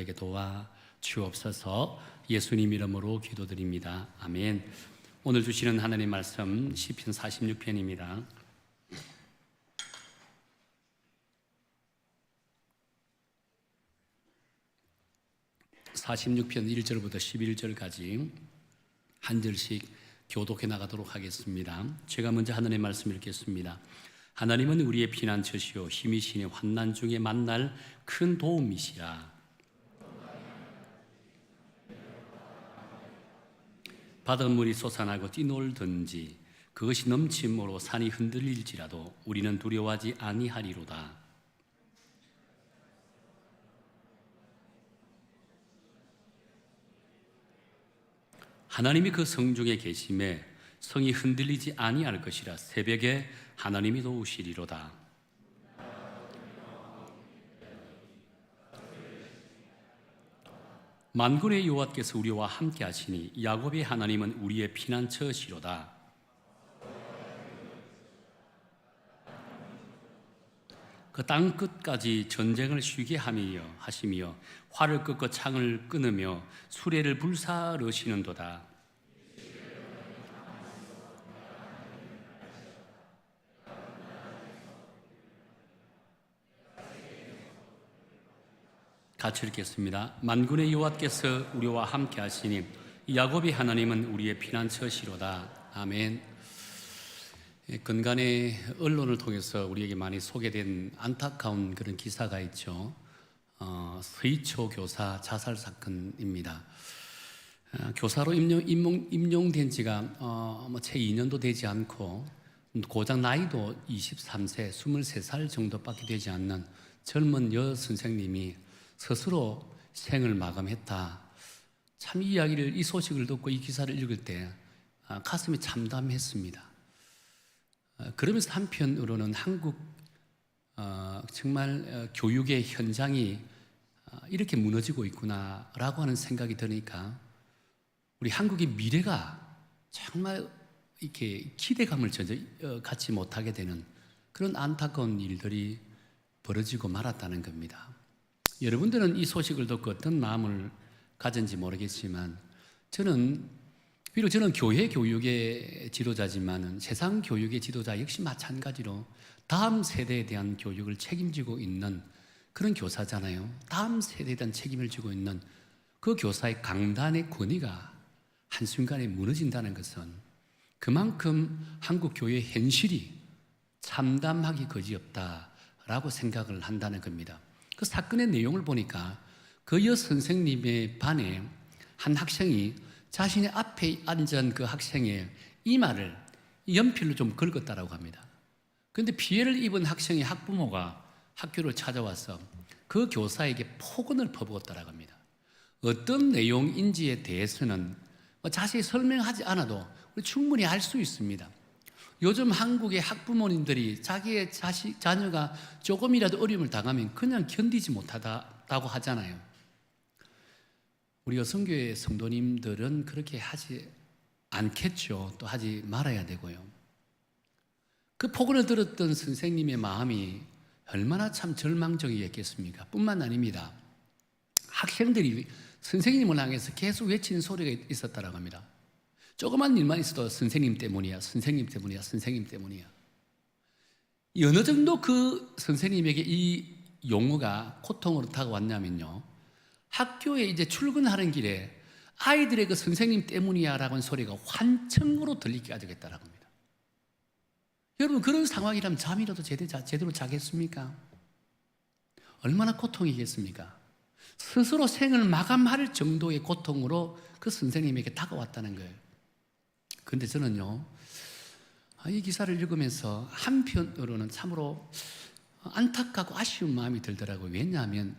되게 도와 주옵소서. 예수님 이름으로 기도드립니다. 아멘. 오늘 주시는 하나님 말씀 시편 46편입니다. (46편) 1절부터 11절까지 한 절씩 교독해 나가도록 하겠습니다. 제가 먼저 하나님의 말씀 읽겠습니다. 하나님은 우리의 피난처시요 힘이시니 환난 중에 만날 큰 도움이시라. 바닷물이 솟아나고 뛰놀든지 그것이 넘침으로 산이 흔들릴지라도 우리는 두려워하지 아니하리로다. 하나님이 그 성중에 계심에 성이 흔들리지 아니할 것이라. 새벽에 하나님이 도우시리로다. 만군의 여호와께서 우리와 함께 하시니 야곱의 하나님은 우리의 피난처시로다. 그 땅 끝까지 전쟁을 쉬게 하시며 활을 꺾어 창을 끊으며 수레를 불사르시는도다. 같이 읽겠습니다. 만군의 여호와께서 우리와 함께 하시니 야곱의 하나님은 우리의 피난처시로다. 아멘. 근간에 언론을 통해서 우리에게 많이 소개된 안타까운 그런 기사가 있죠. 서희초 교사 자살 사건입니다. 교사로 임용된 지가 채 2년도 되지 않고 고작 나이도 23세, 23살 정도밖에 되지 않는 젊은 여선생님이 스스로 생을 마감했다. 참 이 소식을 듣고 이 기사를 읽을 때 가슴이 참담했습니다. 그러면서 한편으로는 한국 정말 교육의 현장이 이렇게 무너지고 있구나라고 하는 생각이 드니까 우리 한국의 미래가 정말 이렇게 기대감을 전혀 갖지 못하게 되는 그런 안타까운 일들이 벌어지고 말았다는 겁니다. 여러분들은 이 소식을 듣고 어떤 마음을 가진지 모르겠지만 비록 저는 교회 교육의 지도자지만 세상 교육의 지도자 역시 마찬가지로 다음 세대에 대한 교육을 책임지고 있는 그런 교사잖아요. 다음 세대에 대한 책임을 지고 있는 그 교사의 강단의 권위가 한순간에 무너진다는 것은 그만큼 한국 교회의 현실이 참담하기 거지없다라고 생각을 한다는 겁니다. 그 사건의 내용을 보니까 그 여선생님의 반에 한 학생이 자신의 앞에 앉은 그 학생의 이마를 연필로 좀 긁었다라고 합니다. 그런데 피해를 입은 학생의 학부모가 학교를 찾아와서 그 교사에게 폭언을 퍼부었다라고 합니다. 어떤 내용인지에 대해서는 자세히 설명하지 않아도 우리 충분히 알 수 있습니다. 요즘 한국의 학부모님들이 자기의 자녀가 조금이라도 어려움을 당하면 그냥 견디지 못하다고 하잖아요. 우리 여성교회 성도님들은 그렇게 하지 않겠죠. 또 하지 말아야 되고요. 그 폭언을 들었던 선생님의 마음이 얼마나 참 절망적이었겠습니까? 뿐만 아닙니다. 학생들이 선생님을 향해서 계속 외치는 소리가 있었다고 합니다. 조그만 일만 있어도 선생님 때문이야, 선생님 때문이야, 선생님 때문이야. 어느 정도 그 선생님에게 이 용어가 고통으로 다가왔냐면요, 학교에 이제 출근하는 길에 아이들의 그 선생님 때문이야 라고 하는 소리가 환청으로 들리게 되겠다라고 합니다. 여러분, 그런 상황이라면 잠이라도 제대로 자겠습니까? 얼마나 고통이겠습니까? 스스로 생을 마감할 정도의 고통으로 그 선생님에게 다가왔다는 거예요. 그런데 저는요, 이 기사를 읽으면서 한편으로는 참으로 안타깝고 아쉬운 마음이 들더라고요. 왜냐하면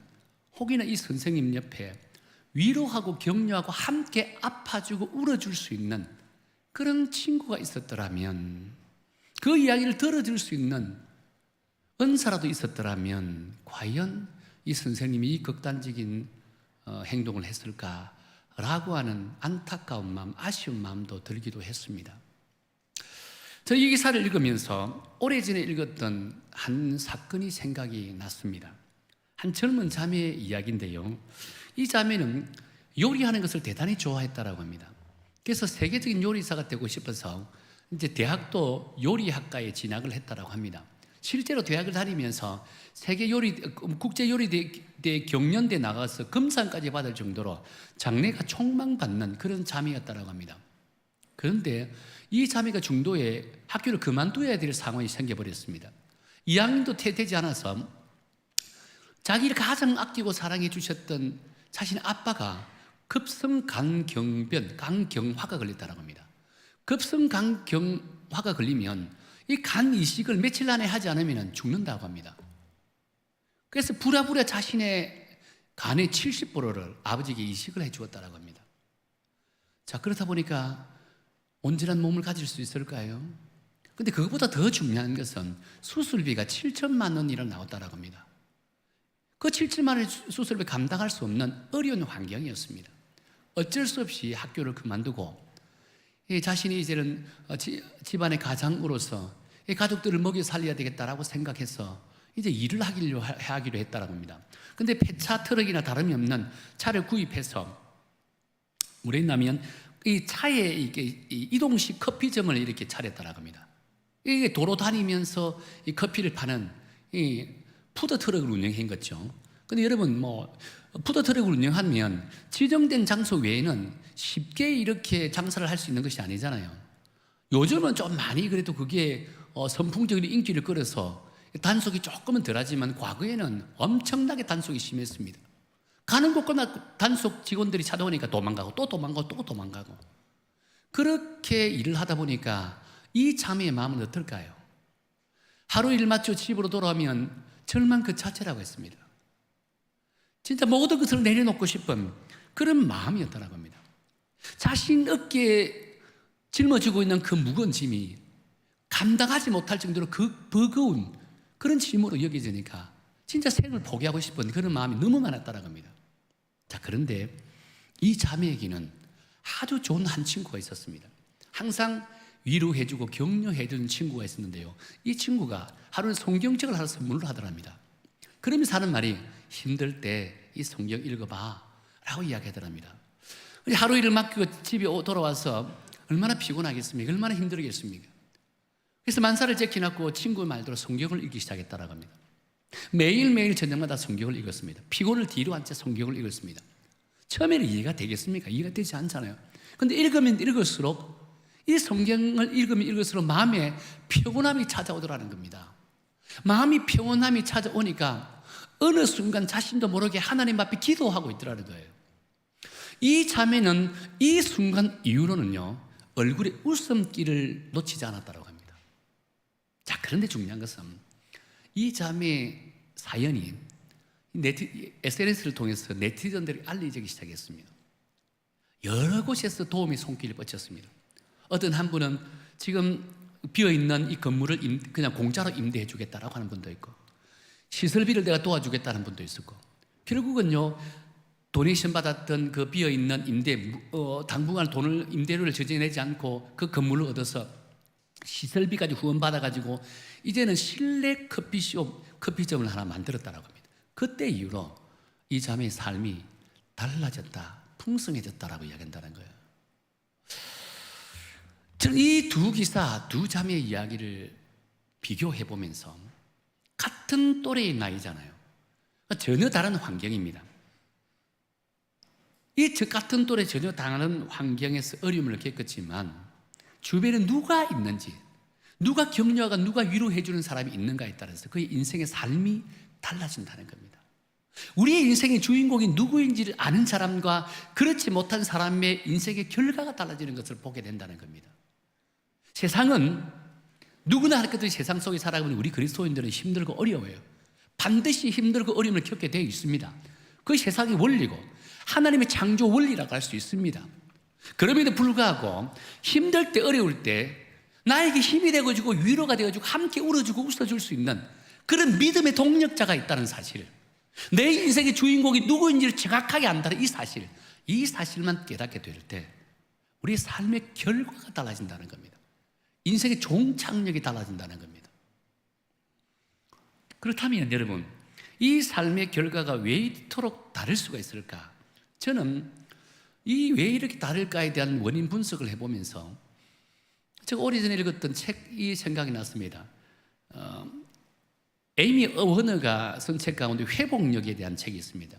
혹이나 이 선생님 옆에 위로하고 격려하고 함께 아파주고 울어줄 수 있는 그런 친구가 있었더라면, 그 이야기를 들어줄 수 있는 은사라도 있었더라면 과연 이 선생님이 이 극단적인 행동을 했을까라고 하는 안타까운 마음, 아쉬운 마음도 들기도 했습니다. 저 이 기사를 읽으면서 오래전에 읽었던 한 사건이 생각이 났습니다. 한 젊은 자매의 이야기인데요. 이 자매는 요리하는 것을 대단히 좋아했다라고 합니다. 그래서 세계적인 요리사가 되고 싶어서 이제 대학도 요리학과에 진학을 했다라고 합니다. 실제로 대학을 다니면서 세계 요리 국제 요리대 경연대 나가서 금상까지 받을 정도로 장래가 촉망받는 그런 자매였다라고 합니다. 그런데 이 자매가 중도에 학교를 그만둬야 될 상황이 생겨버렸습니다. 2학년도 되지 않아서 자기를 가장 아끼고 사랑해 주셨던 자신의 아빠가 급성간경변, 간경화가 걸렸다고 합니다. 급성간경화가 걸리면 이 간 이식을 며칠 안에 하지 않으면 죽는다고 합니다. 그래서 부랴부랴 자신의 간의 70%를 아버지에게 이식을 해 주었다고 합니다. 자, 그렇다 보니까 온전한 몸을 가질 수 있을까요? 근데 그것보다 더 중요한 것은 수술비가 7천만 원이나 나왔다고 합니다. 그 7천만 원의 수술비 감당할 수 없는 어려운 환경이었습니다. 어쩔 수 없이 학교를 그만두고 자신이 이제는 집안의 가장으로서 가족들을 먹여 살려야 되겠다라고 생각해서 이제 일을 하기로 했다고 합니다. 근데 폐차 트럭이나 다름이 없는 차를 구입해서 뭐랬냐면 이 차에 이게 이동식 커피점을 이렇게 차렸다고 합니다. 이게 도로 다니면서 이 커피를 파는 이 푸드 트럭을 운영한 거죠. 근데 여러분 푸드 트럭을 운영하면 지정된 장소 외에는 쉽게 이렇게 장사를 할 수 있는 것이 아니잖아요. 요즘은 좀 많이 그래도 그게 선풍적인 인기를 끌어서 단속이 조금은 덜하지만 과거에는 엄청나게 단속이 심했습니다. 가는 곳마다 단속 직원들이 찾아오니까 도망가고 또 도망가고 또 도망가고 그렇게 일을 하다 보니까 이 자매의 마음은 어떨까요? 하루 일 마쳐 집으로 돌아오면 절망 그 자체라고 했습니다. 진짜 모든 것을 내려놓고 싶은 그런 마음이었다고 합니다. 자신 어깨에 짊어지고 있는 그 무거운 짐이 감당하지 못할 정도로 그 버거운 그런 짐으로 여겨지니까 진짜 생을 포기하고 싶은 그런 마음이 너무 많았다고 합니다. 자, 그런데 이 자매에게는 아주 좋은 한 친구가 있었습니다. 항상 위로해주고 격려해주는 친구가 있었는데요. 이 친구가 하루에 성경책을 하나 선물을 하더랍니다. 그러면서 하는 말이 힘들 때 이 성경 읽어봐 라고 이야기하더랍니다. 하루 일을 맡기고 집에 돌아와서 얼마나 피곤하겠습니까? 얼마나 힘들겠습니까? 그래서 만사를 제끼놓고 친구의 말대로 성경을 읽기 시작했다고 합니다. 매일매일 저녁마다 성경을 읽었습니다. 피곤을 뒤로 한 채 성경을 읽었습니다. 처음에는 이해가 되겠습니까? 이해가 되지 않잖아요. 그런데 읽으면 읽을수록 이 성경을 읽으면 읽을수록 마음에 평온함이 찾아오더라는 겁니다. 마음이 평온함이 찾아오니까 어느 순간 자신도 모르게 하나님 앞에 기도하고 있더라는 거예요. 이 자매는 이 순간 이후로는요 얼굴에 웃음기를 놓치지 않았다고 합니다. 자, 그런데 중요한 것은 이 자매의 사연이 SNS를 통해서 네티즌들이 알려지기 시작했습니다. 여러 곳에서 도움의 손길을 뻗쳤습니다. 어떤 한 분은 지금 비어있는 이 건물을 그냥 공짜로 임대해 주겠다라고 하는 분도 있고, 시설비를 내가 도와주겠다는 분도 있었고, 결국은요 도네이션 받았던 그 비어있는 당분간 돈을 임대료를 전제내지 않고 그 건물을 얻어서 시설비까지 후원받아가지고 이제는 실내 커피점을 하나 만들었다라고 합니다. 그때 이후로 이 자매의 삶이 달라졌다, 풍성해졌다라고 이야기한다는 거예요. 저는 이 두 기사, 두 자매의 이야기를 비교해 보면서 같은 또래의 나이잖아요. 전혀 다른 환경입니다. 이 같은 또래 전혀 다른 환경에서 어려움을 겪었지만 주변에 누가 있는지, 누가 격려하고 누가 위로해 주는 사람이 있는가에 따라서 그의 인생의 삶이 달라진다는 겁니다. 우리의 인생의 주인공이 누구인지를 아는 사람과 그렇지 못한 사람의 인생의 결과가 달라지는 것을 보게 된다는 겁니다. 세상은 누구나 할 것들이 세상 속에 살아가면 우리 그리스도인들은 힘들고 어려워요. 반드시 힘들고 어려움을 겪게 되어 있습니다. 그것이 세상의 원리고 하나님의 창조 원리라고 할 수 있습니다. 그럼에도 불구하고 힘들 때 어려울 때 나에게 힘이 되어주고 위로가 되어주고 함께 울어주고 웃어줄 수 있는 그런 믿음의 동력자가 있다는 사실, 내 인생의 주인공이 누구인지를 정확하게 안다는 이 사실만 깨닫게 될 때 우리의 삶의 결과가 달라진다는 겁니다. 인생의 종착역이 달라진다는 겁니다. 그렇다면 여러분, 이 삶의 결과가 왜 이토록 다를 수가 있을까? 저는 이 왜 이렇게 다를까에 대한 원인 분석을 해보면서 제가 오래전에 읽었던 책이 생각이 났습니다. 에이미 워너가 쓴 책 가운데 회복력에 대한 책이 있습니다.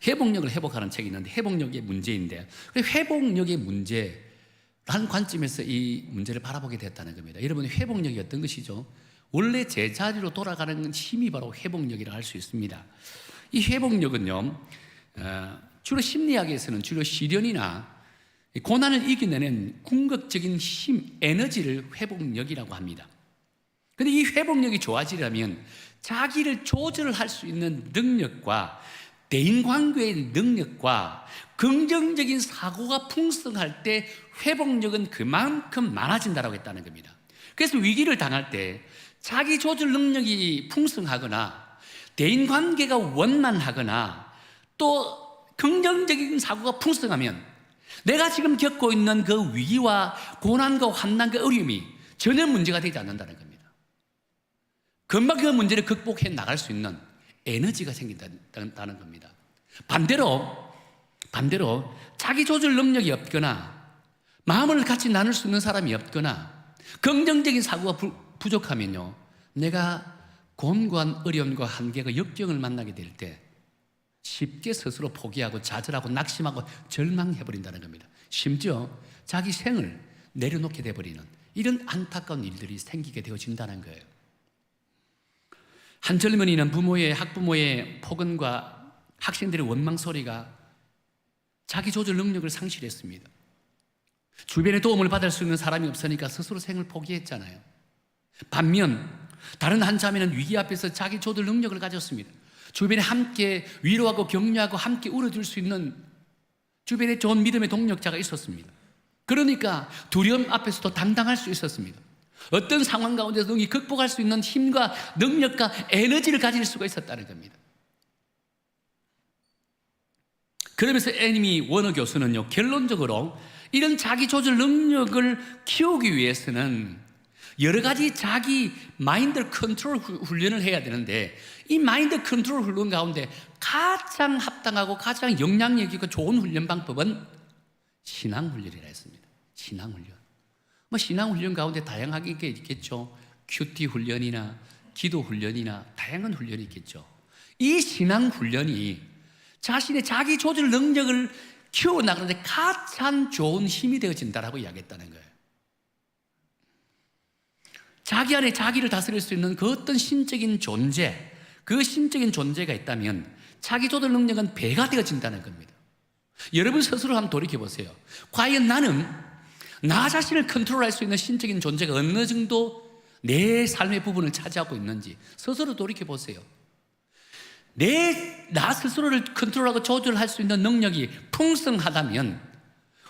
회복력을 회복하는 책이 있는데 회복력의 문제인데, 회복력의 문제라는 관점에서 이 문제를 바라보게 됐다는 겁니다. 여러분, 회복력이 어떤 것이죠? 원래 제자리로 돌아가는 힘이 바로 회복력이라 할 수 있습니다. 이 회복력은요, 주로 심리학에서는 주로 시련이나 고난을 이겨내는 궁극적인 힘, 에너지를 회복력이라고 합니다. 그런데 이 회복력이 좋아지려면 자기를 조절할 수 있는 능력과 대인관계의 능력과 긍정적인 사고가 풍성할 때 회복력은 그만큼 많아진다고 했다는 겁니다. 그래서 위기를 당할 때 자기 조절 능력이 풍성하거나 대인관계가 원만하거나 또 긍정적인 사고가 풍성하면 내가 지금 겪고 있는 그 위기와 고난과 환난과 어려움이 전혀 문제가 되지 않는다는 겁니다. 금방 그 문제를 극복해 나갈 수 있는 에너지가 생긴다는 겁니다. 반대로 자기 조절 능력이 없거나 마음을 같이 나눌 수 있는 사람이 없거나 긍정적인 사고가 부족하면요, 내가 곤고한 어려움과 한계가 역경을 만나게 될 때 쉽게 스스로 포기하고 좌절하고 낙심하고 절망해버린다는 겁니다. 심지어 자기 생을 내려놓게 돼버리는 이런 안타까운 일들이 생기게 되어진다는 거예요. 한 젊은이는 학부모의 폭언과 학생들의 원망 소리가 자기 조절 능력을 상실했습니다. 주변에 도움을 받을 수 있는 사람이 없으니까 스스로 생을 포기했잖아요. 반면 다른 한 자매는 위기 앞에서 자기 조절 능력을 가졌습니다. 주변에 함께 위로하고 격려하고 함께 울어줄 수 있는 주변에 좋은 믿음의 동력자가 있었습니다. 그러니까 두려움 앞에서도 당당할 수 있었습니다. 어떤 상황 가운데서 능히 극복할 수 있는 힘과 능력과 에너지를 가질 수가 있었다는 겁니다. 그러면서 에이미 워너 교수는요, 결론적으로 이런 자기 조절 능력을 키우기 위해서는 여러 가지 자기 마인드 컨트롤 훈련을 해야 되는데, 이 마인드 컨트롤 훈련 가운데 가장 합당하고 가장 영향력 있고 좋은 훈련 방법은 신앙 훈련이라 했습니다. 신앙 훈련. 신앙 훈련 가운데 다양하게 있겠죠. 큐티 훈련이나 기도 훈련이나 다양한 훈련이 있겠죠. 이 신앙 훈련이 자신의 자기 조절 능력을 키워나가는데 가장 좋은 힘이 되어진다라고 이야기했다는 거예요. 자기 안에 자기를 다스릴 수 있는 그 어떤 신적인 존재, 그 신적인 존재가 있다면 자기 조절 능력은 배가 되어진다는 겁니다. 여러분 스스로 한번 돌이켜보세요. 과연 나는 나 자신을 컨트롤할 수 있는 신적인 존재가 어느 정도 내 삶의 부분을 차지하고 있는지 스스로 돌이켜보세요. 나 스스로를 컨트롤하고 조절할 수 있는 능력이 풍성하다면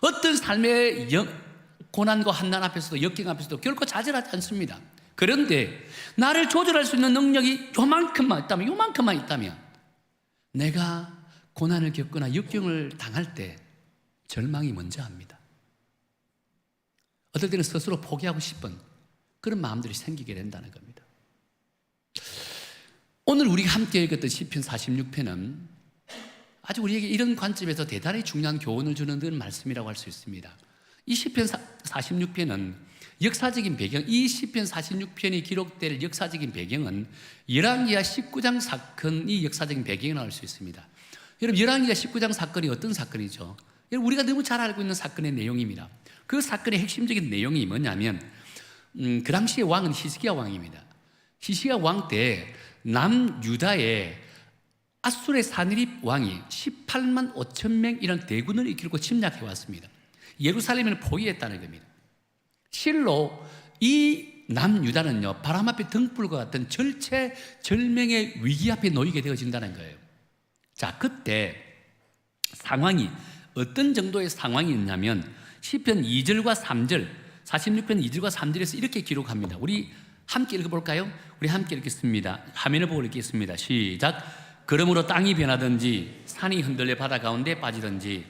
어떤 삶의 고난과 환난 앞에서도 역경 앞에서도 결코 좌절하지 않습니다. 그런데 나를 조절할 수 있는 능력이 요만큼만 있다면 내가 고난을 겪거나 역경을 당할 때 절망이 먼저 합니다. 어떨 때는 스스로 포기하고 싶은 그런 마음들이 생기게 된다는 겁니다. 오늘 우리가 함께 읽었던 시편 46편은 아주 우리에게 이런 관점에서 대단히 중요한 교훈을 주는 그런 말씀이라고 할 수 있습니다. 이 시편 46편은 역사적인 배경, 이 시편 46편이 기록될 역사적인 배경은 열왕기하 19장 사건이 역사적인 배경이라고 할 수 있습니다. 여러분, 열왕기하 19장 사건이 어떤 사건이죠? 여러분, 우리가 너무 잘 알고 있는 사건의 내용입니다. 그 사건의 핵심적인 내용이 뭐냐면 그 당시의 왕은 히스기야 왕입니다. 히스기야 왕 때 남유다에 아수르의 사느립 왕이 18만 5천 명이라는 대군을 이끌고 침략해 왔습니다. 예루살렘을 포위했다는 겁니다. 실로 이 남유다는요, 바람 앞에 등불과 같은 절체절명의 위기 앞에 놓이게 되어진다는 거예요. 자, 그때 상황이 어떤 정도의 상황이었냐면 시편 2절과 3절, 46편 2절과 3절에서 이렇게 기록합니다. 우리 함께 읽어볼까요? 우리 함께 읽겠습니다. 화면을 보고 읽겠습니다. 시작. 그러므로 땅이 변하든지 산이 흔들려 바다 가운데 빠지든지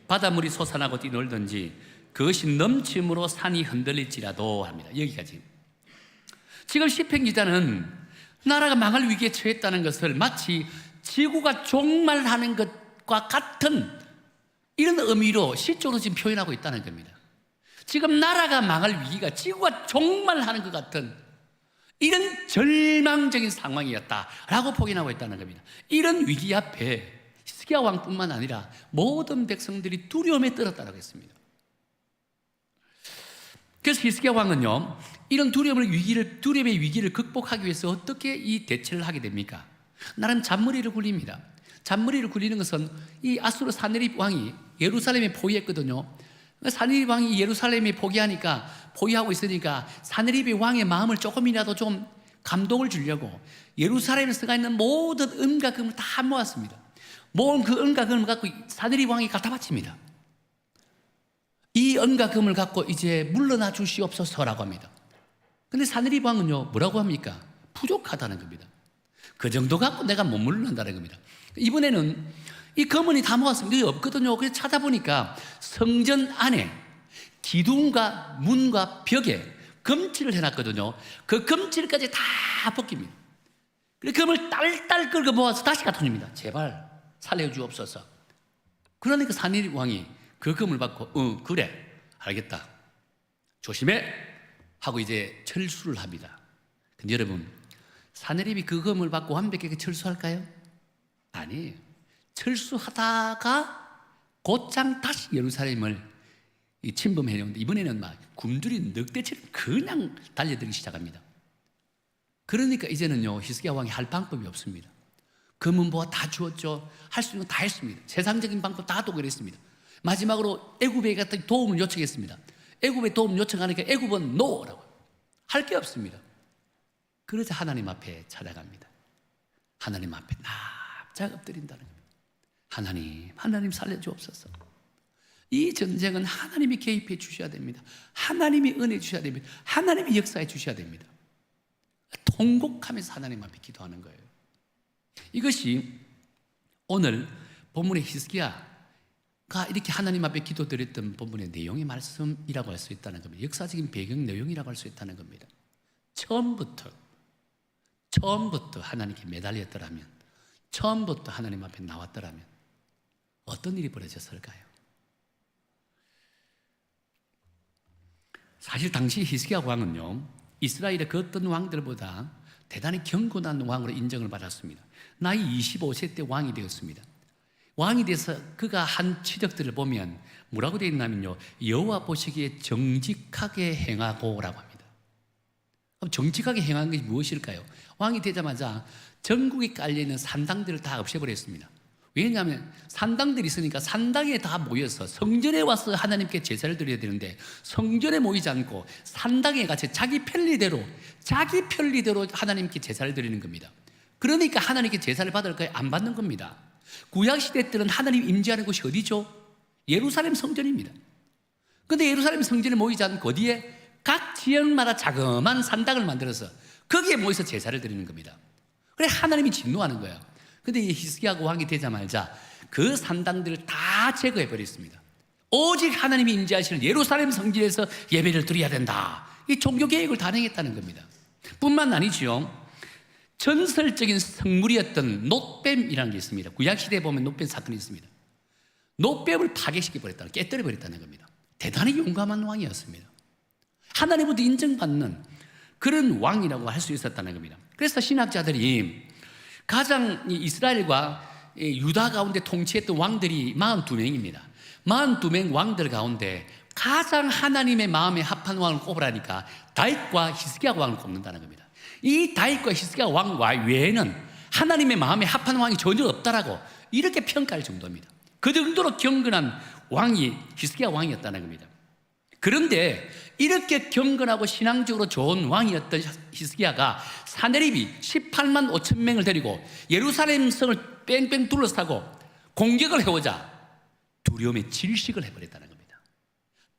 바닷물이 솟아나고 뛰놀든지 그것이 넘침으로 산이 흔들릴지라도 합니다. 여기까지. 지금 시편 기자는 나라가 망할 위기에 처했다는 것을 마치 지구가 종말하는 것과 같은 이런 의미로 시적으로 지금 표현하고 있다는 겁니다. 지금 나라가 망할 위기가 지구가 종말하는 것 같은 이런 절망적인 상황이었다라고 표현하고 있다는 겁니다. 이런 위기 앞에 히스기야 왕뿐만 아니라 모든 백성들이 두려움에 떨었다고 했습니다. 그래서 히스기야 왕은요, 이런 두려움의 위기를 극복하기 위해서 어떻게 이 대처를 하게 됩니까? 나름 잔머리를 굴립니다. 잔머리를 굴리는 것은 이 아수르 사네립 왕이 예루살렘에 포위했거든요. 사네립 왕이 예루살렘에 포위하고 있으니까 사네립의 왕의 마음을 조금이라도 좀 감동을 주려고 예루살렘에 서가 있는 모든 은과 금을 다 모았습니다. 모은 그 은과 금을 갖고 사네립 왕이 갖다 바칩니다. 이 은과 금을 갖고 이제 물러나 주시옵소서라고 합니다. 근데 사네립 왕은요, 뭐라고 합니까? 부족하다는 겁니다. 그 정도 갖고 내가 못 물러난다는 겁니다. 이번에는 이 금은이 다 모았습니다. 이게 없거든요. 그래서 찾아보니까 성전 안에 기둥과 문과 벽에 금칠을 해놨거든요. 그 금칠까지 다 벗깁니다. 그래서 금을 딸딸 끌고 모아서 다시 갖다 줍니다. 제발 살려주옵소서. 그러니까 사네립 왕이 그 금을 받고 그래 알겠다 조심해 하고 이제 철수를 합니다. 근데 여러분, 사네립이 그 금을 받고 완벽하게 철수할까요? 아니에요. 철수하다가 곧장 다시 예루살렘을 침범해내는데 이번에는 막 굶주린 늑대처럼 그냥 달려들기 시작합니다. 그러니까 이제는요, 히스기야 왕이 할 방법이 없습니다. 금은 뭐가 다 주었죠. 할 수 있는 거 다 했습니다. 세상적인 방법 다 도구했습니다. 마지막으로 애굽에 갔더니 도움을 요청했습니다. 애굽에 도움을 요청하니까 애굽은 노라고 할 게 없습니다. 그러자 하나님 앞에 찾아갑니다. 하나님 앞에 납작 엎드린다는 겁니다. 하나님 살려주옵소서. 이 전쟁은 하나님이 개입해 주셔야 됩니다. 하나님이 은혜 주셔야 됩니다. 하나님이 역사해 주셔야 됩니다. 통곡하면서 하나님 앞에 기도하는 거예요. 이것이 오늘 본문의 히스기야가 이렇게 하나님 앞에 기도드렸던 본문의 내용의 말씀이라고 할 수 있다는 겁니다. 역사적인 배경 내용이라고 할 수 있다는 겁니다. 처음부터 하나님께 매달렸더라면, 처음부터 하나님 앞에 나왔더라면 어떤 일이 벌어졌을까요? 사실 당시 히스기야 왕은요, 이스라엘의 그 어떤 왕들보다 대단히 경건한 왕으로 인정을 받았습니다. 나이 25세 때 왕이 되었습니다. 왕이 돼서 그가 한 치적들을 보면 뭐라고 되어 있냐면요, 여호와 보시기에 정직하게 행하고라고 합니다. 그럼 정직하게 행한 것이 무엇일까요? 왕이 되자마자 전국에 깔려있는 산당들을 다 없애버렸습니다. 왜냐하면 산당들이 있으니까 산당에 다 모여서 성전에 와서 하나님께 제사를 드려야 되는데 성전에 모이지 않고 산당에 같이 자기 편리대로 하나님께 제사를 드리는 겁니다. 그러니까 하나님께 제사를 받을까요? 안 받는 겁니다. 구약시대 때는 하나님 임재하는 곳이 어디죠? 예루살렘 성전입니다. 그런데 예루살렘 성전에 모이지 않고 어디에? 각 지역마다 자그마한 산당을 만들어서 거기에 모여서 제사를 드리는 겁니다. 그래 하나님이 진노하는 거예요. 근데 이 히스기야가 왕이 되자마자 그 산당들을 다 제거해버렸습니다. 오직 하나님이 임재하시는 예루살렘 성전에서 예배를 드려야 된다. 이 종교개혁을 단행했다는 겁니다. 뿐만 아니죠, 전설적인 성물이었던 놋뱀이라는 게 있습니다. 구약시대에 보면 놋뱀 사건이 있습니다. 놋뱀을 파괴시켜버렸다는, 깨뜨려버렸다는 겁니다. 대단히 용감한 왕이었습니다. 하나님으로부터 인정받는 그런 왕이라고 할 수 있었다는 겁니다. 그래서 신학자들이 가장 이스라엘과 유다 가운데 통치했던 왕들이 42명입니다. 42명 왕들 가운데 가장 하나님의 마음에 합한 왕을 꼽으라니까 다윗과 히스기야 왕을 꼽는다는 겁니다. 이 다윗과 히스기야 왕 외에는 하나님의 마음에 합한 왕이 전혀 없다라고 이렇게 평가할 정도입니다. 그 정도로 경건한 왕이 히스기야 왕이었다는 겁니다. 그런데 이렇게 경건하고 신앙적으로 좋은 왕이었던 히스기야가 사네립이 18만 5천 명을 데리고 예루살렘 성을 뺑뺑 둘러싸고 공격을 해오자 두려움의 질식을 해버렸다는 겁니다.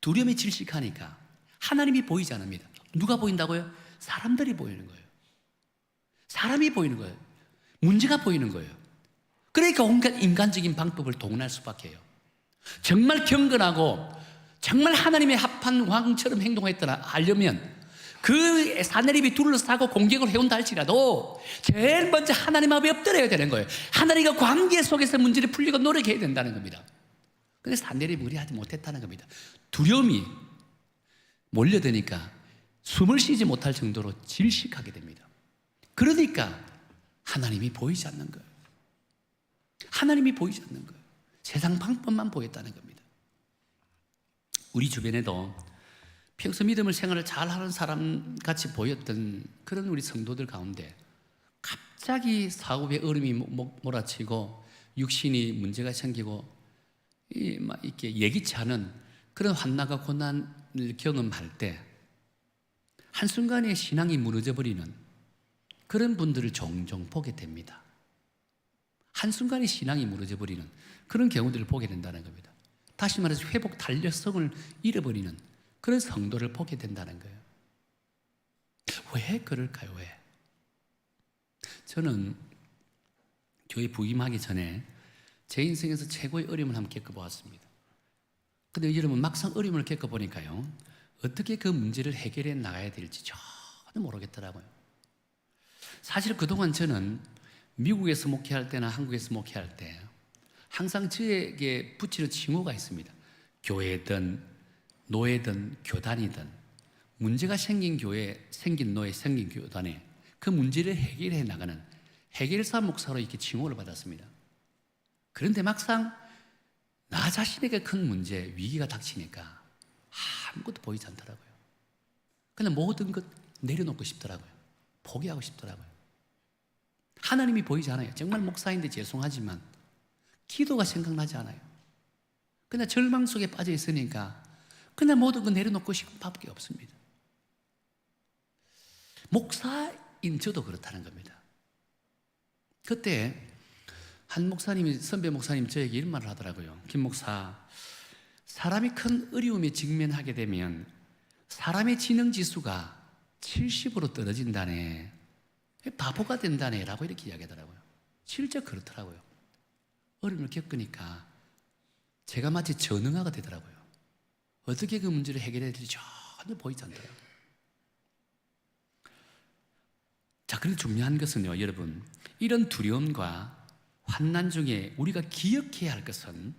두려움의 질식하니까 하나님이 보이지 않습니다. 누가 보인다고요? 사람들이 보이는 거예요. 사람이 보이는 거예요. 문제가 보이는 거예요. 그러니까 온갖 인간적인 방법을 동원할 수밖에 해요. 정말 경건하고 정말 하나님의 합한 왕처럼 행동했더라 하려면 그 사내립이 둘러싸고 공격을 해온다 할지라도 제일 먼저 하나님 앞에 엎드려야 되는 거예요. 하나님과 관계 속에서 문제를 풀리고 노력해야 된다는 겁니다. 그래서 사내립이 우리하지 못했다는 겁니다. 두려움이 몰려드니까 숨을 쉬지 못할 정도로 질식하게 됩니다. 그러니까 하나님이 보이지 않는 거예요. 하나님이 보이지 않는 거예요. 세상 방법만 보였다는 겁니다. 우리 주변에도 평소 믿음을 생활을 잘하는 사람 같이 보였던 그런 우리 성도들 가운데 갑자기 사업에 어려움이 몰아치고 육신이 문제가 생기고 막 이렇게 예기치 않은 그런 환난과 고난을 경험할 때 한순간에 신앙이 무너져 버리는 그런 분들을 종종 보게 됩니다. 한순간에 신앙이 무너져 버리는 그런 경우들을 보게 된다는 겁니다. 다시 말해서 회복 탄력성을 잃어버리는 그런 성도를 보게 된다는 거예요. 왜 그럴까요? 왜? 저는 교회 부임하기 전에 제 인생에서 최고의 어려움을 한번 겪어보았습니다. 근데 여러분 막상 어려움을 겪어보니까요, 어떻게 그 문제를 해결해 나가야 될지 전혀 모르겠더라고요. 사실 그동안 저는 미국에서 목회할 때나 한국에서 목회할 때 항상 저에게 붙이는 칭호가 있습니다. 교회든 노예든 교단이든 문제가 생긴 교회, 생긴 노예, 생긴 교단에 그 문제를 해결해 나가는 해결사 목사로 이렇게 칭호를 받았습니다. 그런데 막상 나 자신에게 큰 문제, 위기가 닥치니까 아무것도 보이지 않더라고요. 그냥 모든 것 내려놓고 싶더라고요. 포기하고 싶더라고요. 하나님이 보이지 않아요. 정말 목사인데 죄송하지만 기도가 생각나지 않아요. 그냥 절망 속에 빠져 있으니까 그냥 모든 거 내려놓고 싶은 밖에 없습니다. 목사인 저도 그렇다는 겁니다. 그때 한 목사님이, 선배 목사님 저에게 이런 말을 하더라고요. 김 목사, 사람이 큰 어려움에 직면하게 되면 사람의 지능지수가 70으로 떨어진다네, 바보가 된다네 라고 이렇게 이야기하더라고요. 실제 그렇더라고요. 어려움을 겪으니까 제가 마치 전능화가 되더라고요. 어떻게 그 문제를 해결해야 될지 전혀 보이지 않더라고요. 자, 그런데 중요한 것은요, 여러분, 이런 두려움과 환난 중에 우리가 기억해야 할 것은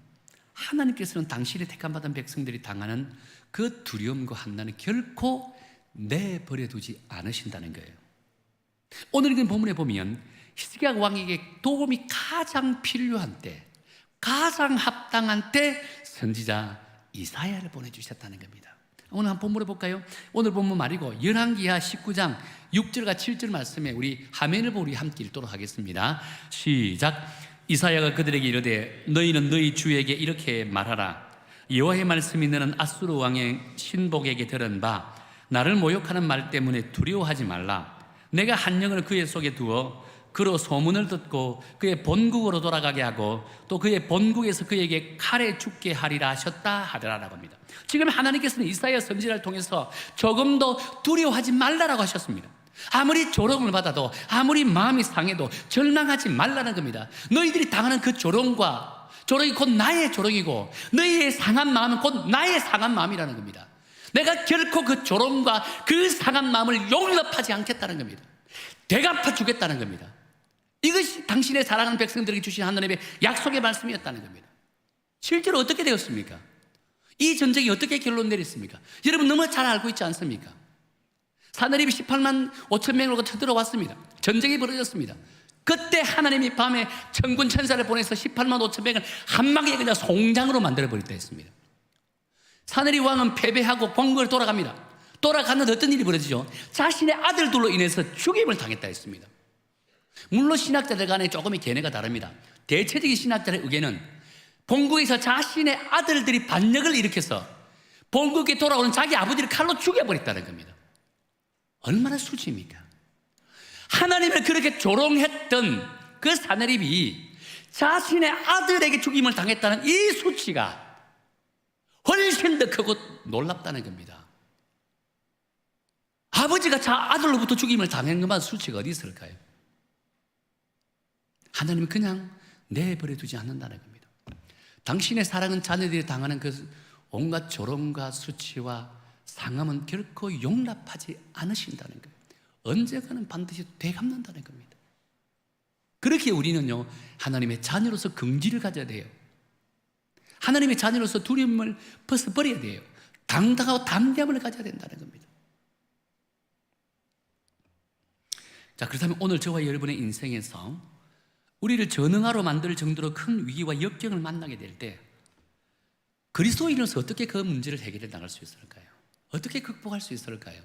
하나님께서는 당신의 택함받은 백성들이 당하는 그 두려움과 환난을 결코 내버려 두지 않으신다는 거예요. 오늘 읽은 본문에 보면 히스기야 왕에게 도움이 가장 필요한 때, 가장 합당한 때 선지자 이사야를 보내주셨다는 겁니다. 오늘 한 본문을 볼까요? 오늘 본문 말이고 열왕기하 19장 6절과 7절 말씀에 우리 화면을 보고 우리 함께 읽도록 하겠습니다. 시작. 이사야가 그들에게 이르되 너희는 너희 주에게 이렇게 말하라. 여호와의 말씀이 너는 아수르 왕의 신복에게 들은 바 나를 모욕하는 말 때문에 두려워하지 말라. 내가 한 영을 그의 속에 두어 그로 소문을 듣고 그의 본국으로 돌아가게 하고 또 그의 본국에서 그에게 칼에 죽게 하리라 하셨다 하더라라고 합니다. 지금 하나님께서는 이사야 선지자를 통해서 조금 더 두려워하지 말라라고 하셨습니다. 아무리 조롱을 받아도, 아무리 마음이 상해도 절망하지 말라는 겁니다. 너희들이 당하는 그 조롱이 곧 나의 조롱이고 너희의 상한 마음은 곧 나의 상한 마음이라는 겁니다. 내가 결코 그 조롱과 그 상한 마음을 용납하지 않겠다는 겁니다. 되갚아 주겠다는 겁니다. 이것이 당신의 사랑하는 백성들에게 주신 하나님의 약속의 말씀이었다는 겁니다. 실제로 어떻게 되었습니까? 이 전쟁이 어떻게 결론 내렸습니까? 여러분 너무 잘 알고 있지 않습니까? 사내립이 18만 5천 명으로 쳐들어왔습니다. 전쟁이 벌어졌습니다. 그때 하나님이 밤에 천군 천사를 보내서 18만 5천 명을 한 방에 그냥 송장으로 만들어버렸다 했습니다. 사내립 왕은 패배하고 본국을 돌아갑니다. 돌아갔는데 어떤 일이 벌어지죠? 자신의 아들들로 인해서 죽임을 당했다 했습니다. 물론 신학자들 간에 조금의 견해가 다릅니다. 대체적인 신학자의 의견은 본국에서 자신의 아들들이 반역을 일으켜서 본국에 돌아오는 자기 아버지를 칼로 죽여버렸다는 겁니다. 얼마나 수치입니까? 하나님을 그렇게 조롱했던 그 사내립이 자신의 아들에게 죽임을 당했다는 이 수치가 훨씬 더 크고 놀랍다는 겁니다. 아버지가 아들로부터 죽임을 당한 것만 수치가 어디 있을까요? 하나님은 그냥 내버려 두지 않는다는 겁니다. 당신의 사랑은 자녀들이 당하는 그 온갖 조롱과 수치와 상함은 결코 용납하지 않으신다는 거예요. 언젠가는 반드시 되갚는다는 겁니다. 그렇게 우리는요, 하나님의 자녀로서 긍지를 가져야 돼요. 하나님의 자녀로서 두려움을 벗어버려야 돼요. 당당하고 담대함을 가져야 된다는 겁니다. 자, 그렇다면 오늘 저와 여러분의 인생에서 우리를 전능하로 만들 정도로 큰 위기와 역경을 만나게 될 때 그리스도인으로서 어떻게 그 문제를 해결해 나갈 수 있을까요? 어떻게 극복할 수 있을까요?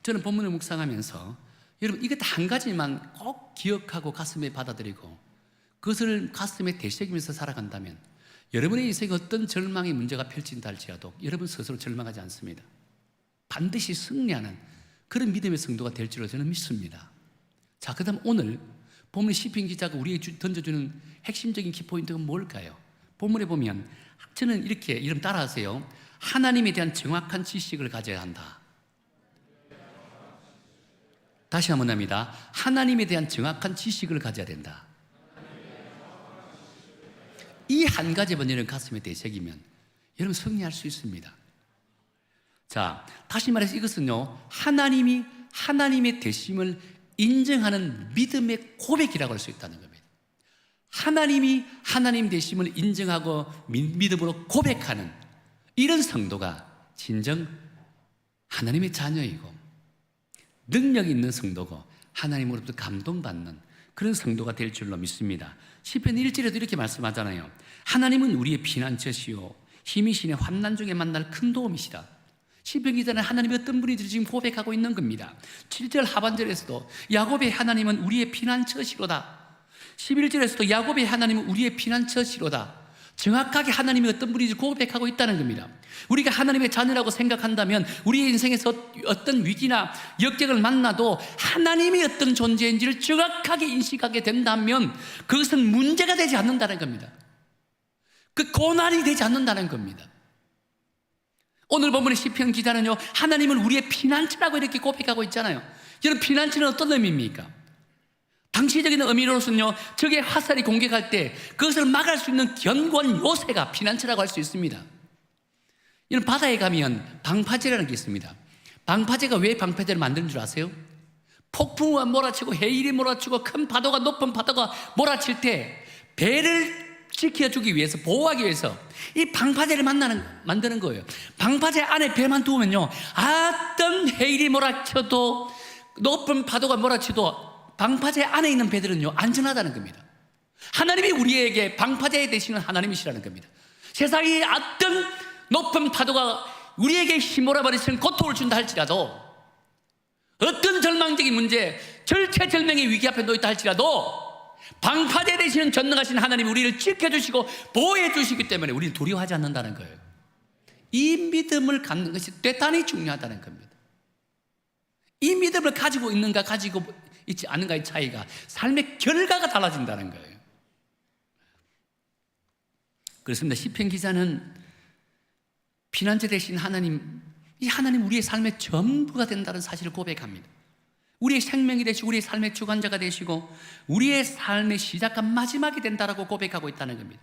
저는 본문을 묵상하면서 여러분, 이것 한 가지만 꼭 기억하고 가슴에 받아들이고 그것을 가슴에 되새기면서 살아간다면 여러분의 인생에 어떤 절망의 문제가 펼친다 할지라도 여러분 스스로 절망하지 않습니다. 반드시 승리하는 그런 믿음의 성도가 될 줄로 저는 믿습니다. 자, 그 다음 오늘 본문 시편 기자가 우리에게 던져주는 핵심적인 키포인트가 뭘까요? 본문에 보면 저는 이렇게 이름 따라하세요. 하나님에 대한 정확한 지식을 가져야 한다. 다시 한번 합니다. 하나님에 대한 정확한 지식을 가져야 된다. 이 한 가지만 여러분 가슴에 되새기면 여러분 승리할 수 있습니다. 자, 다시 말해서 이것은요, 하나님이 하나님의 되심을 인정하는 믿음의 고백이라고 할 수 있다는 겁니다. 하나님이 하나님 되심을 인정하고 믿음으로 고백하는 이런 성도가 진정 하나님의 자녀이고 능력이 있는 성도고 하나님으로부터 감동받는 그런 성도가 될 줄로 믿습니다. 시편 1절에도 이렇게 말씀하잖아요. 하나님은 우리의 피난처시요 힘이시네 환난 중에 만날 큰 도움이시다. 시편 기자는 하나님이 어떤 분인지 지금 고백하고 있는 겁니다. 7절 하반절에서도 야곱의 하나님은 우리의 피난처시로다. 11절에서도 야곱의 하나님은 우리의 피난처시로다. 정확하게 하나님이 어떤 분인지 고백하고 있다는 겁니다. 우리가 하나님의 자녀라고 생각한다면 우리의 인생에서 어떤 위기나 역경을 만나도 하나님이 어떤 존재인지를 정확하게 인식하게 된다면 그것은 문제가 되지 않는다는 겁니다. 그 고난이 되지 않는다는 겁니다. 오늘 본문의 시편 기자는요, 하나님은 우리의 피난처라고 이렇게 고백하고 있잖아요. 여러분, 피난처는 어떤 의미입니까? 당시적인 의미로서는요, 적의 화살이 공격할 때 그것을 막을 수 있는 견고한 요새가 피난처라고 할 수 있습니다. 여러분, 바다에 가면 방파제라는 게 있습니다. 방파제가 왜 방파제를 만드는 줄 아세요? 폭풍우가 몰아치고 해일이 몰아치고 큰 파도가 높은 파도가 몰아칠 때 배를 지켜주기 위해서, 보호하기 위해서 이 방파제를 만드는 거예요. 방파제 안에 배만 두면요, 어떤 해일이 몰아쳐도 높은 파도가 몰아쳐도 방파제 안에 있는 배들은요, 안전하다는 겁니다. 하나님이 우리에게 방파제 되시는 하나님이시라는 겁니다. 세상에 어떤 높은 파도가 우리에게 휘몰아버리는 고통을 준다 할지라도, 어떤 절망적인 문제, 절체절명의 위기 앞에 놓였다 할지라도 방파제 되시는 전능하신 하나님이 우리를 지켜주시고 보호해 주시기 때문에 우리는 두려워하지 않는다는 거예요. 이 믿음을 갖는 것이 대단히 중요하다는 겁니다. 이 믿음을 가지고 있는가 가지고 있지 않은가의 차이가 삶의 결과가 달라진다는 거예요. 그렇습니다. 시편 기자는 피난처 되신 하나님, 이 하나님 우리의 삶의 전부가 된다는 사실을 고백합니다. 우리의 생명이 되시고 우리의 삶의 주관자가 되시고 우리의 삶의 시작과 마지막이 된다라고 고백하고 있다는 겁니다.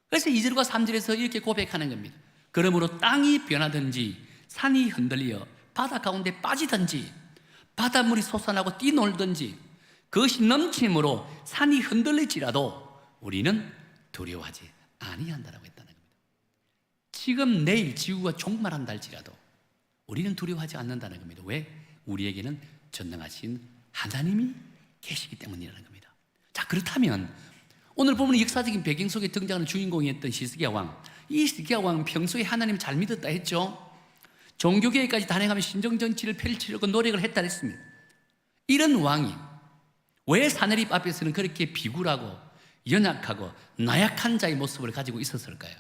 그래서 2절과 3절에서 이렇게 고백하는 겁니다. 그러므로 땅이 변하든지 산이 흔들려 바다 가운데 빠지든지 바닷물이 솟아나고 뛰놀든지 그것이 넘침으로 산이 흔들릴지라도 우리는 두려워하지 아니한다라고 했다는 겁니다. 지금 내일 지구가 종말한다 할지라도 우리는 두려워하지 않는다는 겁니다. 왜? 우리에게는 전능하신 하나님이 계시기 때문이라는 겁니다. 자, 그렇다면 오늘 보면 역사적인 배경 속에 등장하는 주인공이었던 히스기야 왕, 이 히스기야 왕은 평소에 하나님 잘 믿었다 했죠. 종교개혁까지 단행하며 신정정치를 펼치려고 노력을 했다 했습니다. 이런 왕이 왜 사내립 앞에서는 그렇게 비굴하고 연약하고 나약한 자의 모습을 가지고 있었을까요?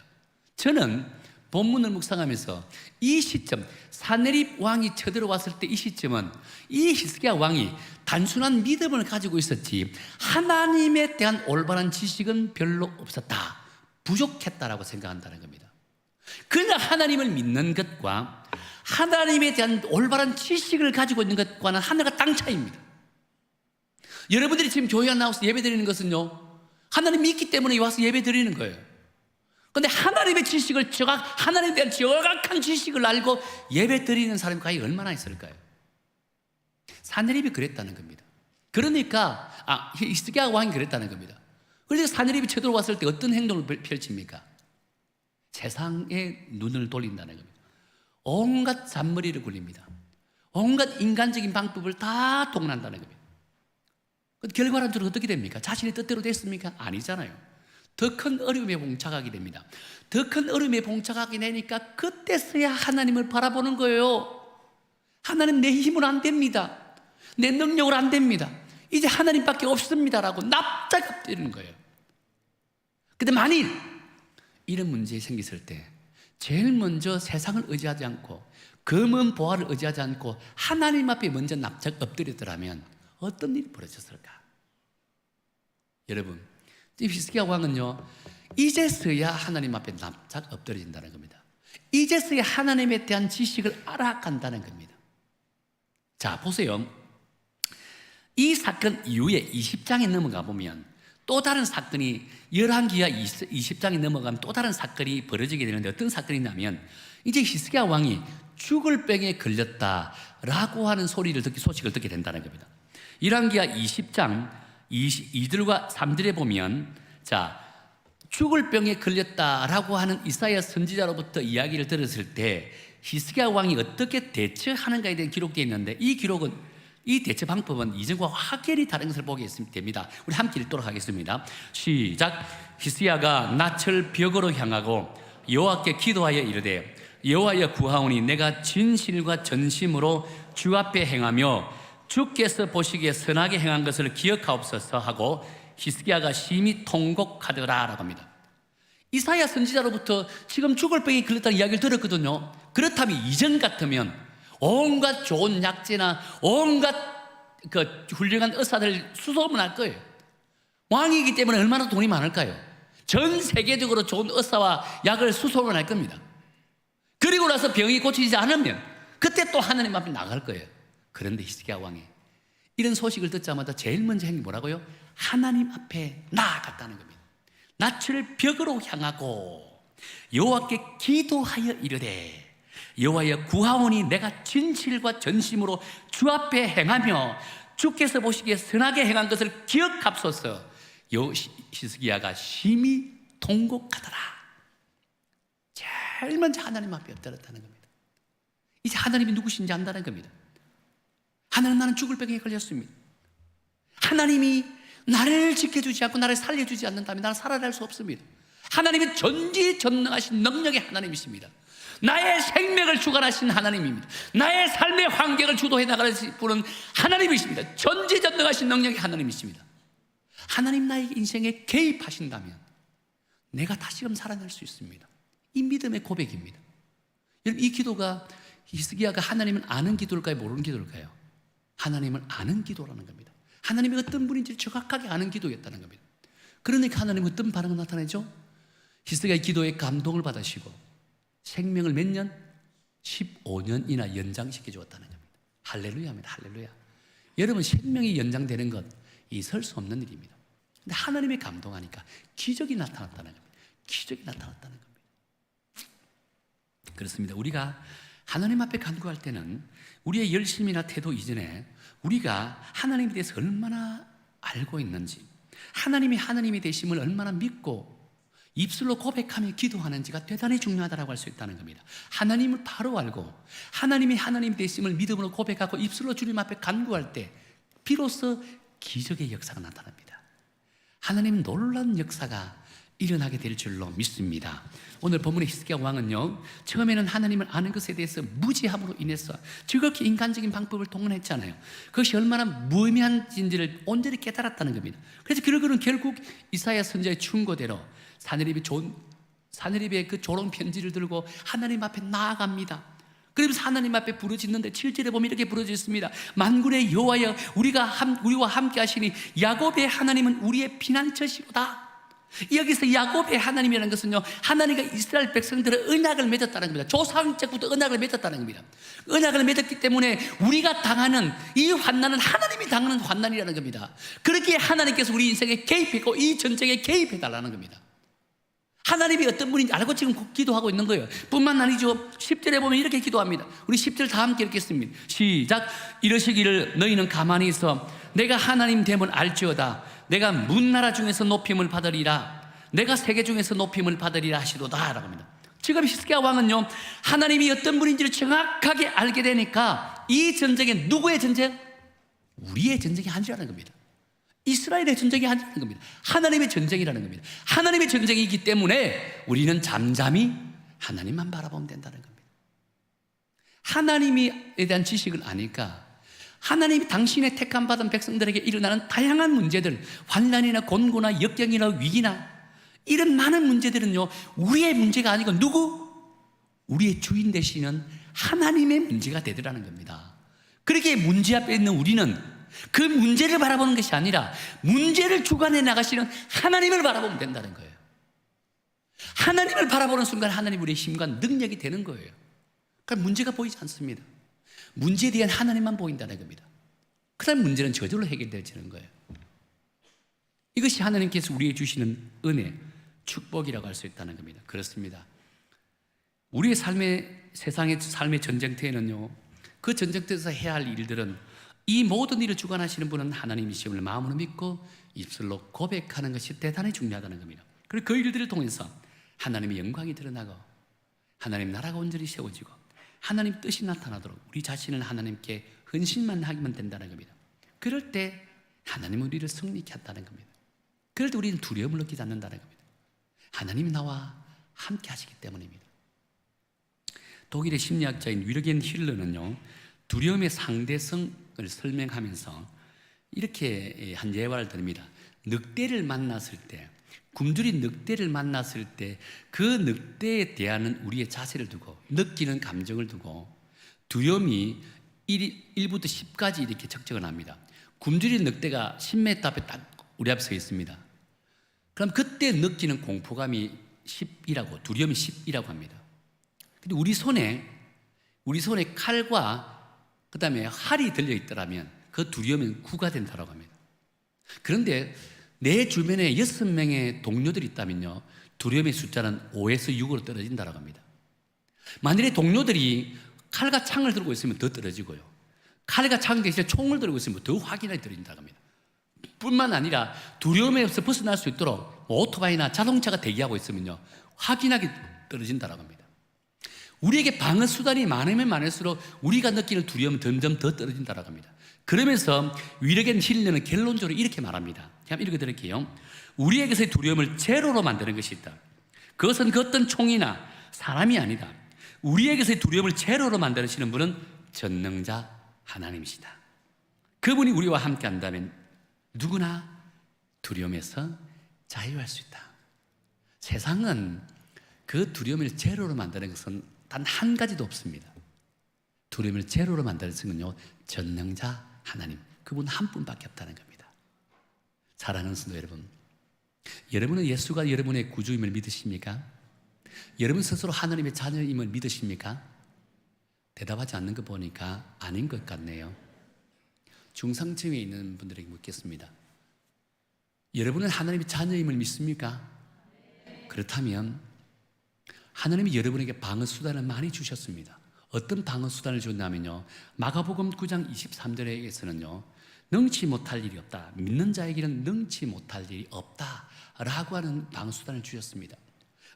저는 본문을 묵상하면서 이 시점, 사내립 왕이 쳐들어왔을 때 이 시점은 이 히스기야 왕이 단순한 믿음을 가지고 있었지 하나님에 대한 올바른 지식은 별로 없었다, 부족했다라고 생각한다는 겁니다. 그러나 하나님을 믿는 것과 하나님에 대한 올바른 지식을 가지고 있는 것과는 하늘과 땅 차이입니다. 여러분들이 지금 교회에 나와서 예배 드리는 것은요, 하나님 믿기 때문에 와서 예배 드리는 거예요. 근데 하나님의 지식을 하나님에 대한 정확한 지식을 알고 예배 드리는 사람이 과연 얼마나 있을까요? 사내립이 그랬다는 겁니다. 그러니까 히스기야 왕이 그랬다는 겁니다. 그래서 사내립이 쳐들어왔을 때 어떤 행동을 펼칩니까? 세상에 눈을 돌린다는 겁니다. 온갖 잔머리를 굴립니다. 온갖 인간적인 방법을 다 동원한다는 겁니다. 결과론적으로 어떻게 됩니까? 자신의 뜻대로 됐습니까? 아니잖아요. 더 큰 어려움에 봉착하게 됩니다. 더 큰 어려움에 봉착하게 되니까 그때서야 하나님을 바라보는 거예요. 하나님 내 힘으로 안 됩니다. 내 능력으로 안 됩니다. 이제 하나님밖에 없습니다라고 납작 엎드리는 거예요. 근데 만일 이런 문제 생겼을 때 제일 먼저 세상을 의지하지 않고 검은 보화를 의지하지 않고 하나님 앞에 먼저 납작 엎드리더라면 어떤 일이 벌어졌을까? 여러분, 히스기야 왕은요, 이제서야 하나님 앞에 납작 엎드려진다는 겁니다. 이제서야 하나님에 대한 지식을 알아간다는 겁니다. 자, 보세요. 이 사건 이후에 20장에 넘어가 보면 또 다른 사건이, 열왕기야 20장에 넘어가면 또 다른 사건이 벌어지게 되는데 어떤 사건이냐면 이제 히스기야 왕이 죽을 병에 걸렸다라고 하는 소식을 듣게 된다는 겁니다. 열왕기야 20장 2절과 3절에 보면, 자, 죽을 병에 걸렸다라고 하는 이사야 선지자로부터 이야기를 들었을 때 히스기야 왕이 어떻게 대처하는가에 대한 기록되어 있는데, 이 대처 방법은 이전과 확연히 다른 것을 보게 됩니다. 우리 함께 읽도록 하겠습니다. 시작. 히스기야가 낯을 벽으로 향하고 여호와께 기도하여 이르되, 여호와여 구하오니 내가 진실과 전심으로 주 앞에 행하며 주께서 보시기에 선하게 행한 것을 기억하옵소서 하고 히스기야가 심히 통곡하더라 라고 합니다. 이사야 선지자로부터 지금 죽을 병에 걸렸다는 이야기를 들었거든요. 그렇다면 이전 같으면 온갖 좋은 약재나 온갖 그 훌륭한 의사들 수소문할 거예요. 왕이기 때문에 얼마나 돈이 많을까요? 전 세계적으로 좋은 의사와 약을 수소문할 겁니다. 그리고 나서 병이 고치지 않으면 그때 또 하나님 앞에 나갈 거예요. 그런데 히스기야 왕이 이런 소식을 듣자마자 제일 먼저 한 게 뭐라고요? 하나님 앞에 나아갔다는 겁니다. 낯을 벽으로 향하고 여호와께 기도하여 이르되, 여호와여 구하오니 내가 진실과 전심으로 주 앞에 행하며 주께서 보시기에 선하게 행한 것을 기억합소서. 히스기야가 심히 통곡하더라. 제일 먼저 하나님 앞에 엎드렸다는 겁니다. 이제 하나님이 누구신지 안다는 겁니다. 하나님, 나는 죽을 병에 걸렸습니다. 하나님이 나를 지켜주지 않고 나를 살려주지 않는다면 나는 살아날 수 없습니다. 하나님은 전지전능하신 능력의 하나님이십니다. 나의 생명을 주관하신 하나님입니다. 나의 삶의 환경을 주도해 나가는 분은 하나님이십니다. 전지전능하신 능력의 하나님이십니다. 하나님 나의 인생에 개입하신다면 내가 다시금 살아날 수 있습니다. 이 믿음의 고백입니다. 여러분, 이 기도가 히스기야가 하나님을 아는 기도일까요? 모르는 기도일까요? 하나님을 아는 기도라는 겁니다. 하나님이 어떤 분인지 정확하게 아는 기도였다는 겁니다. 그러니까 하나님은 어떤 반응을 나타내죠? 히스기야의 기도에 감동을 받으시고 생명을 몇 년? 15년이나 연장시켜 주었다는 겁니다. 할렐루야입니다. 할렐루야. 여러분, 생명이 연장되는 것 있을 수 없는 일입니다. 근데 하나님이 감동하니까 기적이 나타났다는 겁니다. 기적이 나타났다는 겁니다. 그렇습니다. 우리가 하나님 앞에 간구할 때는 우리의 열심이나 태도 이전에 우리가 하나님에 대해서 얼마나 알고 있는지, 하나님이 하나님이 되심을 얼마나 믿고 입술로 고백하며 기도하는지가 대단히 중요하다고 할 수 있다는 겁니다. 하나님을 바로 알고 하나님이 하나님 되심을 믿음으로 고백하고 입술로 주님 앞에 간구할 때 비로소 기적의 역사가 나타납니다. 하나님은 놀라운 역사가 일어나게 될 줄로 믿습니다. 오늘 본문의 히스기야 왕은요, 처음에는 하나님을 아는 것에 대해서 무지함으로 인해서 지극히 인간적인 방법을 동원했잖아요. 그것이 얼마나 무의미한지를 온전히 깨달았다는 겁니다. 그래서 그는 결국 이사야 선지자의 충고대로 사내립의 그 조롱 편지를 들고 하나님 앞에 나아갑니다. 그러면서 하나님 앞에 부르짖는데 7절에 보면 이렇게 부르짖습니다. 만군의 여호와여, 우리와 함께 하시니 야곱의 하나님은 우리의 피난처시로다. 여기서 야곱의 하나님이라는 것은요, 하나님과 이스라엘 백성들의 언약을 맺었다는 겁니다. 조상적부터 언약을 맺었다는 겁니다. 언약을 맺었기 때문에 우리가 당하는 이 환난은 하나님이 당하는 환난이라는 겁니다. 그렇게 하나님께서 우리 인생에 개입했고 이 전쟁에 개입해달라는 겁니다. 하나님이 어떤 분인지 알고 지금 기도하고 있는 거예요. 뿐만 아니죠. 10절에 보면 이렇게 기도합니다. 우리 10절 다 함께 읽겠습니다. 시작. 이러시기를 너희는 가만히 있어 내가 하나님 됨을 알지어다. 내가 문나라 중에서 높임을 받으리라. 내가 세계 중에서 높임을 받으리라 하시도다 라고 합니다. 지금 히스기야 왕은요, 하나님이 어떤 분인지를 정확하게 알게 되니까 이 전쟁은 누구의 전쟁? 우리의 전쟁이 아니라는 겁니다. 이스라엘의 전쟁이 아니라는 겁니다. 하나님의 전쟁이라는 겁니다. 하나님의 전쟁이기 때문에 우리는 잠잠히 하나님만 바라보면 된다는 겁니다. 하나님에 대한 지식을 아니까 하나님이 당신의 택함받은 백성들에게 일어나는 다양한 문제들, 환난이나 곤고나 역경이나 위기나 이런 많은 문제들은요, 우리의 문제가 아니고 누구? 우리의 주인 되시는 하나님의 문제가 되더라는 겁니다. 그렇게 문제 앞에 있는 우리는 그 문제를 바라보는 것이 아니라 문제를 주관해 나가시는 하나님을 바라보면 된다는 거예요. 하나님을 바라보는 순간 하나님 우리의 힘과 능력이 되는 거예요. 그러니까 문제가 보이지 않습니다. 문제에 대한 하나님만 보인다는 겁니다. 그다음 문제는 저절로 해결되지는 거예요. 이것이 하나님께서 우리에게 주시는 은혜, 축복이라고 할 수 있다는 겁니다. 그렇습니다. 우리의 세상의 삶의 전쟁터에는요, 그 전쟁터에서 해야 할 일들은 이 모든 일을 주관하시는 분은 하나님이심을 마음으로 믿고 입술로 고백하는 것이 대단히 중요하다는 겁니다. 그리고 그 일들을 통해서 하나님의 영광이 드러나고 하나님 나라가 온전히 세워지고 하나님 뜻이 나타나도록 우리 자신을 하나님께 헌신만 하기만 된다는 겁니다. 그럴 때 하나님은 우리를 승리케 한다는 겁니다. 그럴 때 우리는 두려움을 느끼지 않는다는 겁니다. 하나님이 나와 함께 하시기 때문입니다. 독일의 심리학자인 위르겐 힐러는요, 두려움의 상대성을 설명하면서 이렇게 한 예화를 드립니다. 늑대를 만났을 때, 굶주린 늑대를 만났을 때 그 늑대에 대한 우리의 자세를 두고 느끼는 감정을 두고 두려움이 1부터 10까지 이렇게 측정을 합니다. 굶주린 늑대가 10m 앞에 딱 우리 앞에 서 있습니다. 그럼 그때 느끼는 공포감이 10이라고, 두려움이 10이라고 합니다. 근데 우리 손에 칼과 그 다음에 활이 들려있더라면 그 두려움은 9가 된다고 합니다. 그런데 내 주변에 6명의 동료들이 있다면요, 두려움의 숫자는 5에서 6으로 떨어진다고 합니다. 만일에 동료들이 칼과 창을 들고 있으면 더 떨어지고요, 칼과 창 대신에 총을 들고 있으면 더 확연하게 떨어진다고 합니다. 뿐만 아니라 두려움에서 벗어날 수 있도록 오토바이나 자동차가 대기하고 있으면요, 확연하게 떨어진다고 합니다. 우리에게 방어 수단이 많으면 많을수록 우리가 느끼는 두려움은 점점 더 떨어진다고 합니다. 그러면서 위르겐 힐러는 결론적으로 이렇게 말합니다. 한번 읽어드릴게요. 우리에게서의 두려움을 제로로 만드는 것이 있다. 그것은 그 어떤 총이나 사람이 아니다. 우리에게서의 두려움을 제로로 만드시는 분은 전능자 하나님이시다. 그분이 우리와 함께 한다면 누구나 두려움에서 자유할 수 있다. 세상은 그 두려움을 제로로 만드는 것은 단 한 가지도 없습니다. 두려움을 제로로 만드는 것은요, 전능자 하나님, 그분 한 분밖에 없다는 겁니다. 사랑하는 성도 여러분, 여러분은 예수가 여러분의 구주임을 믿으십니까? 여러분 스스로 하나님의 자녀임을 믿으십니까? 대답하지 않는 거 보니까 아닌 것 같네요. 중상층에 있는 분들에게 묻겠습니다. 여러분은 하나님의 자녀임을 믿습니까? 그렇다면 하나님이 여러분에게 방어 수단을 많이 주셨습니다. 어떤 방어 수단을 줬냐면요, 마가복음 9장 23절에서는요, 능치 못할 일이 없다, 믿는 자에게는 능치 못할 일이 없다 라고 하는 방어 수단을 주셨습니다.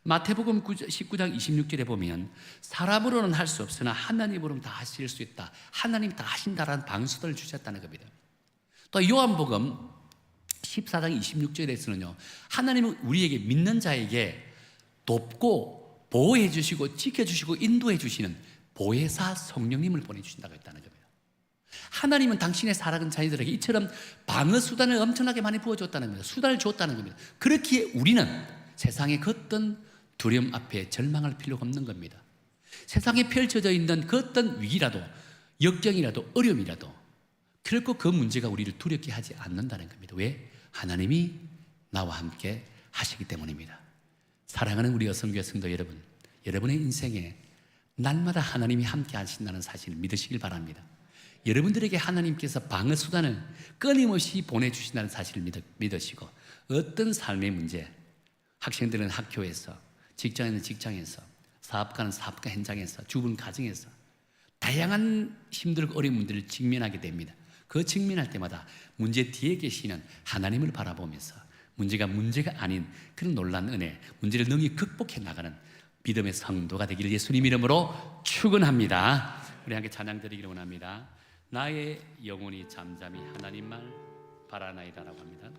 마태복음 19장 26절에 보면 사람으로는 할 수 없으나 하나님으로는 다 하실 수 있다, 하나님이 다 하신다라는 방어 수단을 주셨다는 겁니다. 또 요한복음 14장 26절에서는요, 하나님은 우리에게 믿는 자에게 돕고 보호해 주시고 지켜주시고 인도해 주시는 보혜사 성령님을 보내주신다고 했다는 겁니다. 하나님은 당신의 사랑하는 자녀들에게 이처럼 방어 수단을 엄청나게 많이 부어줬다는 겁니다. 수단을 줬다는 겁니다. 그렇기에 우리는 세상의 그 어떤 두려움 앞에 절망할 필요가 없는 겁니다. 세상에 펼쳐져 있는 그 어떤 위기라도 역경이라도 어려움이라도 결코 그 문제가 우리를 두렵게 하지 않는다는 겁니다. 왜? 하나님이 나와 함께 하시기 때문입니다. 사랑하는 우리 여성교회 성도 여러분, 여러분의 인생에 날마다 하나님이 함께 하신다는 사실을 믿으시길 바랍니다. 여러분들에게 하나님께서 방어 수단을 끊임없이 보내주신다는 사실을 믿으시고 어떤 삶의 문제, 학생들은 학교에서, 직장인은 직장에서, 사업가는 사업가 현장에서, 주부는 가정에서 다양한 힘들고 어려운 문제를 직면하게 됩니다. 그 직면할 때마다 문제 뒤에 계시는 하나님을 바라보면서 문제가 아닌 그런 놀라운 은혜, 문제를 능히 극복해 나가는 믿음의 성도가 되기를 예수님 이름으로 축원합니다. 우리 함께 찬양 드리기를 원합니다. 나의 영혼이 잠잠히 하나님만 바라나이다라고 합니다.